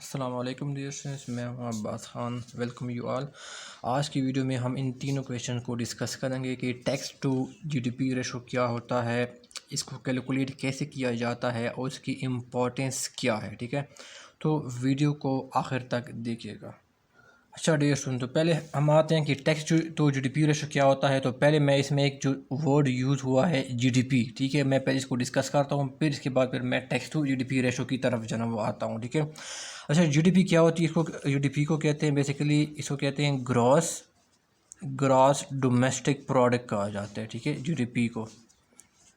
अस्सलाम वालेकुम dear students, मैं हूं Abbas Khan. Welcome you all. आज की वीडियो में हम इन तीनों क्वेश्चन को डिस्कस करेंगे कि टैक्स टू जीडीपी रेशो क्या होता है, इसको कैलकुलेट कैसे किया जाता है और इसकी इम्पोर्टेंस क्या है। ठीक है, तो वीडियो को आखिर तक देखिएगा। अच्छा डियर स्टूडेंट, तो पहले हम आते हैं कि टैक्स टू जीडीपी रेशो क्या होता है। तो पहले मैं इसमें एक जो वर्ड यूज़ हुआ है जीडीपी, ठीक है, मैं पहले इसको डिस्कस करता हूँ, फिर इसके बाद फिर मैं टैक्स टू जीडीपी रेशो की तरफ जो है वो आता हूँ। ठीक है, अच्छा जीडीपी क्या होती है, इसको जीडीपी को कहते हैं बेसिकली, इसको कहते हैं ग्रॉस ग्रॉस डोमेस्टिक प्रोडक्ट कहा जाता है। ठीक है, जीडीपी को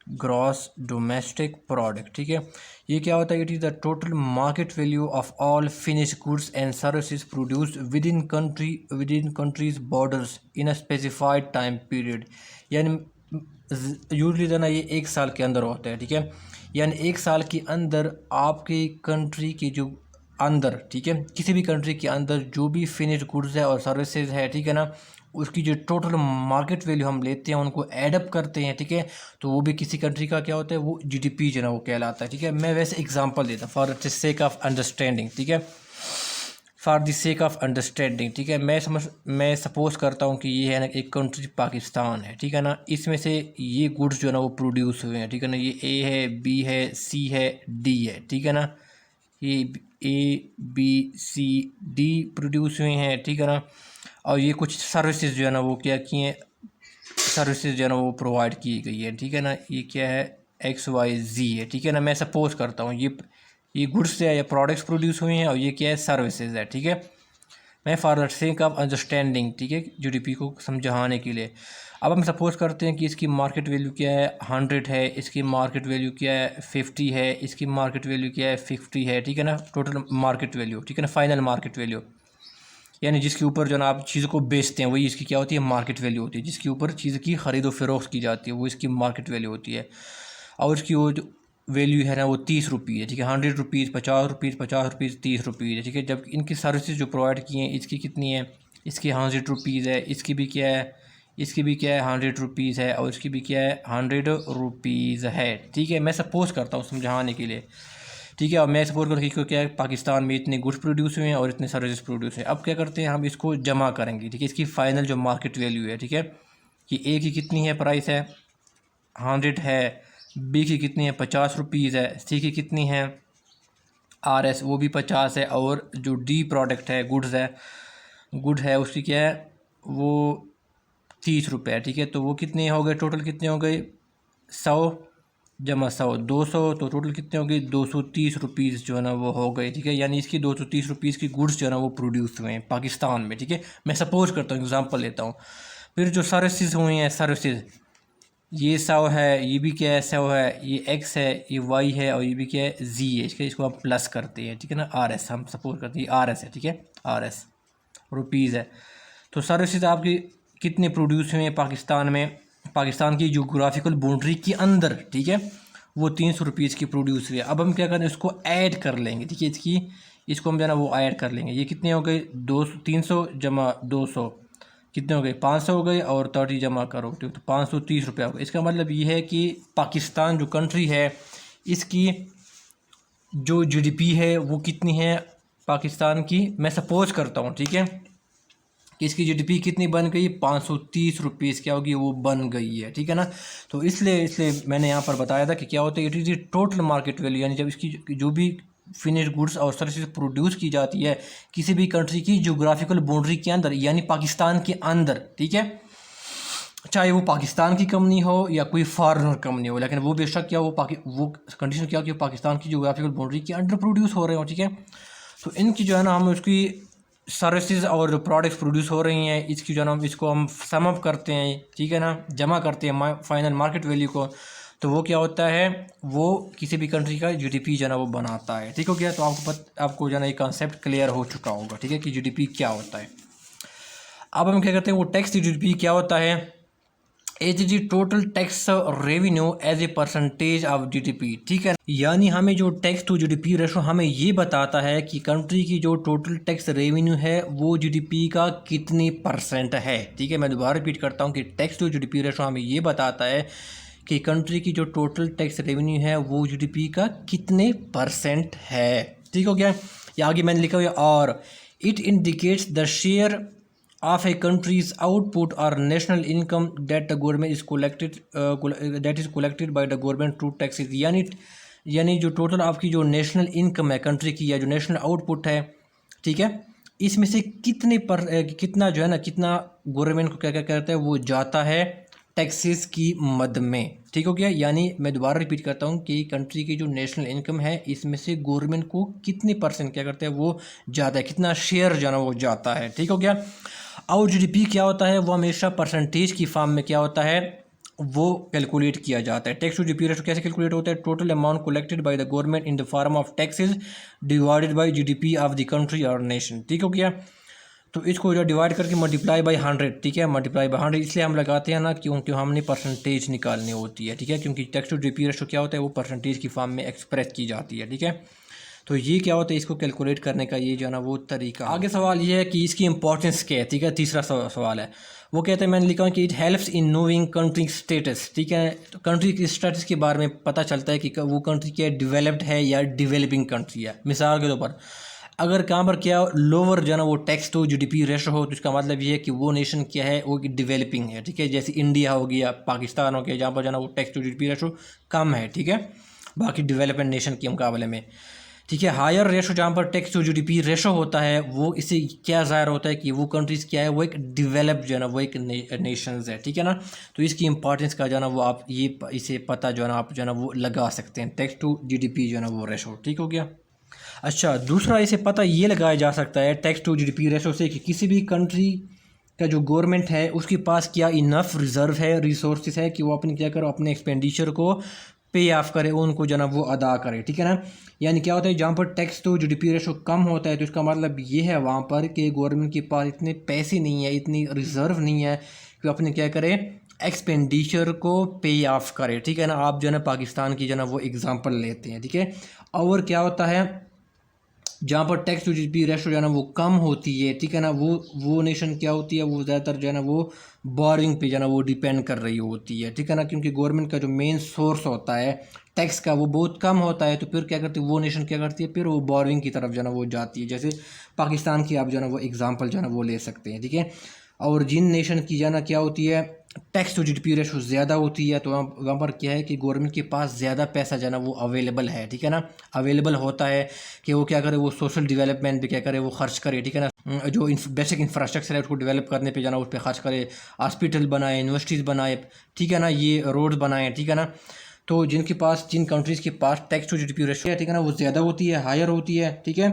ग्रॉस डोमेस्टिक प्रोडक्ट। ठीक है, ये क्या होता है, it is the total market value of all finish goods and services produced with in countries borders in a specified time period. यानी यूजली जो ना ये एक साल के अंदर होता है। ठीक है, यानी एक साल के अंदर आपकी कंट्री की जो अंदर, ठीक है, किसी भी कंट्री के अंदर जो भी फिनिश गुड्स है और सर्विसेज है, ठीक है ना, उसकी जो टोटल मार्केट वैल्यू हम लेते हैं, उनको एडअप करते हैं। ठीक है, तो वो भी किसी कंट्री का क्या होता है, वो जीडीपी जो है वो कहलाता है। ठीक है, मैं वैसे एग्जांपल देता हूँ for the sake of understanding. ठीक है, for the sake of understanding, ठीक है, मैं सपोज करता हूँ कि ये है ना एक कंट्री पाकिस्तान है। ठीक है ना, इसमें से ये गुड्स जो है ना वो प्रोड्यूस हुए हैं। ठीक है ना, ये ए है, बी है, सी है, डी है। ठीक है ना, ये A B C D produce हुए हैं। ठीक है ना, और ये कुछ सर्विसेज जो है ना वो क्या किए हैं, सर्विसेज जो है ना वो प्रोवाइड की गई है। ठीक है ना, ये क्या है, एक्स वाई जी है। ठीक है ना, मैं सपोज करता हूँ ये गुड्स है या प्रोडक्ट्स प्रोड्यूस हुए हैं और ये क्या है, सर्विसेज है। ठीक है, मैं for the sake of understanding, ठीक है, जीडीपी को समझाने के लिए, अब हम सपोज करते हैं कि इसकी मार्केट वैल्यू क्या है, 100 है, इसकी मार्केट वैल्यू क्या है, 50 है, इसकी मार्केट वैल्यू क्या है, 50 है। ठीक है ना, टोटल मार्केट वैल्यू, ठीक है ना, फाइनल मार्केट वैल्यू, यानी जिसके ऊपर जो ना आप चीज़ को बेचते हैं वही इसकी क्या होती है, मार्केट वैल्यू होती है। जिसके ऊपर चीज़ की ख़रीदो फरोख्त की जाती है वो इसकी मार्केट वैल्यू होती है। और उसकी वो जो वैल्यू है ना वो 30 रुपये है। ठीक है, 100 रुपीज़, 50 रुपीज़, 50 रुपीज़, 30 रुपीज़ है। ठीक है, जब इनकी सर्विसेज जो प्रोवाइड की हैं इसकी कितनी है, इसकी 100 रुपीज़ है, इसकी भी क्या है, इसकी भी क्या है, 100 रुपीज़ है, और इसकी भी क्या है, 100 रुपीज़ है। ठीक है, मैं सपोज करता हूँ समझाने के लिए। ठीक है, और मैं सपोज करूँ कि क्या है, पाकिस्तान में इतने गुड्स प्रोड्यूस हुए हैं और इतने सर्विसेज प्रोड्यूस हैं। अब क्या करते हैं, हम इसको जमा करेंगे। ठीक है, इसकी फ़ाइनल जो मार्केट वैल्यू है, ठीक है, कि ए की कितनी है, प्राइस है 100 है, बी की कितनी है, 50 रुपीज़ है, सी की कितनी है, आर एस वो भी 50 है, और जो डी प्रोडक्ट है, गुड है उसकी क्या है, वो 30 रुपये है। ठीक है, तो वो कितने हो गए, टोटल कितने हो गए, 100 जमा 100 200, तो टोटल कितने हो गए, 230 रुपीज़ जो है ना वो हो गए। ठीक है, यानी इसकी 230 रुपीज़ की गुड्स जो है ना वो प्रोड्यूस हुए हैं पाकिस्तान में। ठीक है, मैं सपोज करता हूँ, एग्जांपल लेता हूँ। फिर जो सर्विसेज हुई हैं, सर्विसेज, ये 100 है, ये भी क्या है, 100 है, ये एक्स है, ये वाई है, और ये भी क्या है, जी है। ठीक है, इसको हम प्लस करते हैं। ठीक है ना, आर एस हम सपोज करते हैं, आर एस है। ठीक है, आर एस रुपीज़ है। तो सर्विसेज आपकी कितने प्रोड्यूस हुए हैं पाकिस्तान में, पाकिस्तान की जोग्राफिकल बाउंड्री के अंदर। ठीक है, वो 300 रुपीज़ की प्रोड्यूस हुई है। अब हम क्या करें, इसको ऐड कर लेंगे। ठीक है, इसको हम जो है ना वो ऐड कर लेंगे। ये कितने हो गए, 300 जमा 200 कितने हो गए, 500 हो गए, और 30 जमा करो तो 530 रुपये हो गए। इसका मतलब ये है कि पाकिस्तान जो कंट्री है इसकी जो जीडीपी है वो कितनी है पाकिस्तान की, मैं सपोज करता हूँ। ठीक है, कि इसकी जीडीपी कितनी बन गई, 530 रुपीज़ क्या होगी, वो बन गई है। ठीक है ना, तो इसलिए मैंने यहाँ पर बताया था कि क्या होता है, it is total market value, यानी जब इसकी जो भी फिनिश गुड्स और सर्विसेज प्रोड्यूस की जाती है किसी भी कंट्री की जोग्राफिकल बाउंड्री के अंदर, यानी पाकिस्तान के अंदर। ठीक है, चाहे वो पाकिस्तान की कंपनी हो या कोई फॉरेनर कंपनी हो, लेकिन वो बेशक क्या वो कंडीशन क्या कि पाकिस्तान की जोग्राफिकल बाउंड्री के अंडर प्रोड्यूस हो रहे हो। ठीक है, तो इनकी जो है ना हम उसकी सर्विसेज और जो प्रोडक्ट्स प्रोड्यूस हो रही हैं इसकी जो है ना इसको हम सम अप करते हैं। ठीक है ना, जमा करते हैं फाइनल मार्केट वैल्यू को, तो वो क्या होता है, वो किसी भी कंट्री का जीडीपी जो है ना वो बनाता है। ठीक हो गया, तो आपको जो है ना ये कॉन्सेप्ट क्लियर हो चुका होगा। ठीक है, कि जीडीपी क्या होता है। अब हम क्या करते हैं, वो टैक्स जीडीपी क्या होता है, as G total tax revenue as a percentage of GDP. ठीक है, यानी हमें जो टैक्स टू जीडीपी रेशो हमें ये बताता है कि कंट्री की जो टोटल टैक्स रेवेन्यू है वो जीडीपी का कितनी परसेंट है। ठीक है, मैं दोबारा रिपीट करता हूँ कि टैक्स टू जीडीपी रेशो हमें ये बताता है कि कंट्री की जो टोटल टैक्स रेवेन्यू है वो जीडीपी का कितने परसेंट है। ठीक हो गया, या आगे मैंने लिखा हुआ है और it indicates the share of a country's output or national income that the government is collected that is collected by the government through taxes। यानी जो टोटल आपकी जो नेशनल इनकम है कंट्री की या जो नेशनल आउटपुट है, ठीक है, इसमें से कितना जो है ना, कितना गवर्नमेंट को क्या क्या करता है, वो जाता है टैक्सेस की मद में। ठीक हो गया। यानी मैं दोबारा रिपीट करता हूँ कि कंट्री की जो नेशनल इनकम है इसमें से गवर्नमेंट को कितने परसेंट क्या करते हैं, वो जाता है, कितना शेयर जो है ना वो जाता है। ठीक हो गया। और जीडीपी क्या होता है, वो हमेशा परसेंटेज की फॉर्म में क्या होता है, वो कैलकुलेट किया जाता है। टैक्स टू जीडीपी रेशो कैसे कैलकुलेट होता है, total amount collected by the government in the form of taxes divided by GDP of the country और नेशन। ठीक हो गया। तो इसको जो डिवाइड करके मल्टीप्लाई बाय 100, ठीक है, मल्टीप्लाई बाय 100 इसलिए हम लगाते हैं ना क्योंकि हमने परसेंटेज निकालनी होती है। ठीक है, क्योंकि टैक्स टू जीडीपी रेशो क्या होता है, वो परसेंटेज की फॉर्म में एक्सप्रेस की जाती है। ठीक है, तो ये क्या होता है, इसको कैलकुलेट करने का ये जो है ना वो तरीका। आगे सवाल ये है कि इसकी इंपॉर्टेंस क्या है। ठीक है, तीसरा सवाल है, वो कहते हैं, मैंने लिखा है कि it helps in knowing country status. ठीक है, तो कंट्री की स्टेटस के बारे में पता चलता है कि वो कंट्री क्या डेवलप्ड है या डेवलपिंग कंट्री है। मिसाल के तौर पर अगर कहाँ पर क्या लोअर जो है ना वो टैक्स टू जीडीपी रेशो हो, तो इसका मतलब ये है कि वो नेशन क्या है, वो डेवलपिंग है। ठीक है, जैसे इंडिया हो गया, पाकिस्तान हो गया, जहाँ पर जो है ना वो टैक्स टू जीडीपी रेशो कम है। ठीक है, बाकी डेवलपमेंट नेशन के मुकाबले में। ठीक है, हायर रेशो जहाँ पर टैक्स टू जीडीपी रेशो होता है, वो इससे क्या ज़ाहिर होता है कि वो कंट्रीज़ क्या है, वो एक डेवलप जो है ना वो एक नेशंस है। ठीक है ना, तो इसकी इंपॉर्टेंस का जो है ना वो आप ये इसे पता जो है ना आप जो है ना वो लगा सकते हैं, टैक्स टू जीडीपी जो है ना वो रेशो। ठीक हो गया। अच्छा, दूसरा इसे पता ये लगाया जा सकता है टैक्स टू जीडीपी रेशो से कि किसी भी कंट्री का जो गवर्नमेंट है उसके पास क्या इनफ रिजर्व है, रिसोर्सेज है कि वो अपने क्या करो, अपने एक्सपेंडिचर को पे ऑफ करे, उनको जो ना वो अदा करे। ठीक है ना, यानी क्या होता है, जहाँ पर टैक्स टू जीडीपी रेशो कम होता है तो इसका मतलब ये है वहाँ पर कि गवर्नमेंट के पास इतने पैसे नहीं है, इतनी रिजर्व नहीं है कि अपने क्या करे, एक्सपेंडिचर को पे ऑफ करे। ठीक है ना, आप जो है ना पाकिस्तान की जो है ना वो एग्जांपल लेते हैं। ठीक है, और क्या होता है, जहाँ पर टैक्स टू जीडीपी रेशो जो है ना वो कम होती है। ठीक है ना, वो नेशन क्या होती है, वो ज़्यादातर जो है ना वो बोरिंग पे जो है ना वो डिपेंड कर रही होती है। ठीक है ना, क्योंकि गवर्नमेंट का जो मेन सोर्स होता है टैक्स का वो बहुत कम होता है, तो फिर क्या करती है वो नेशन, क्या करती है, फिर वो बोरिंग की तरफ जो है ना वो जाती है। जैसे पाकिस्तान की आप जो है ना वो एग्जाम्पल जो है ना वो ले सकते हैं। ठीक है, और जिन नेशन की जो है ना क्या होती है, टैक्स टू जीडीपी रेशो ज़्यादा होती है, तो वहाँ पर क्या है कि गवर्नमेंट के पास ज़्यादा पैसा जो है ना वो अवेलेबल है। ठीक है ना, अवेलेबल होता है कि वो क्या करे, वो सोशल डेवलपमेंट पे क्या करे, वो खर्च करे। ठीक है ना, जो बेसिक इंफ्रास्ट्रक्चर है उसको डेवलप करने पे जाना, उस पर खर्च करे, हॉस्पिटल बनाए, यूनिवर्सिटीज़ बनाए। ठीक है ना, ये रोड्स बनाए। ठीक है ना, तो जिन कंट्रीज़ के पास टैक्स टू जीडीपी रेशो है, ठीक है ना, वो ज़्यादा होती है, हायर होती है। ठीक है,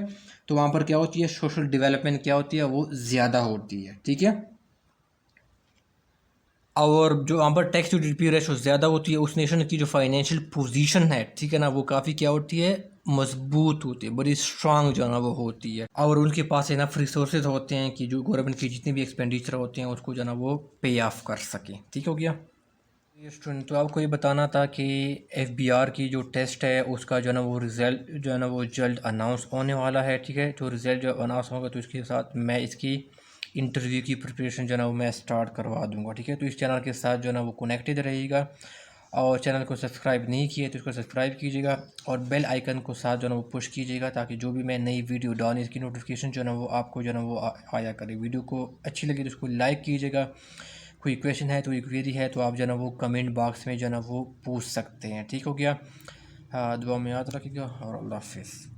तो वहाँ पर क्या होती है, सोशल डेवलपमेंट क्या होती है, वो ज़्यादा होती है। ठीक है, और जो वहाँ पर टैक्स टू जीडीपी रेशो ज़्यादा होती है, उस नेशन की जो फाइनेंशियल पोजीशन है, ठीक है ना, वो काफ़ी क्या होती है, मजबूत होती है, बड़ी स्ट्रांग जो है ना वो होती है, और उनके पास इनफ रिसोर्सेज होते हैं कि जो गवर्नमेंट की जितने भी एक्सपेंडिचर होते हैं उसको जो है ना वो पे ऑफ कर सकें। ठीक हो गया। ये स्टूडेंट, तो आपको ये बताना था कि एफबीआर की जो टेस्ट है उसका जो है ना वो रिज़ल्ट जो है ना वो जल्द अनाउंस होने वाला है। ठीक है, तो रिज़ल्ट जब अनाउंस होगा तो इसके साथ मैं इसकी इंटरव्यू की प्रिपरेशन जो है ना वो मैं स्टार्ट करवा दूंगा। ठीक है, तो इस चैनल के साथ जो है ना वो कनेक्टेड रहिएगा, और चैनल को सब्सक्राइब नहीं किए तो इसको सब्सक्राइब कीजिएगा, और बेल आइकन को साथ जो है ना वो पुश कीजिएगा, ताकि जो भी मैं नई वीडियो डालूँ इसकी नोटिफिकेशन जो है ना वो आपको जो है ना वो आया करे। वीडियो को अच्छी लगी तो उसको लाइक कीजिएगा, कोई क्वेश्चन है, कोई क्वेरी है तो आप जो है ना वो कमेंट बॉक्स में जो है ना वो पूछ सकते हैं। ठीक हो गया। हाँ, दुआ में याद रखिएगा, और अल्लाह हाफिज़।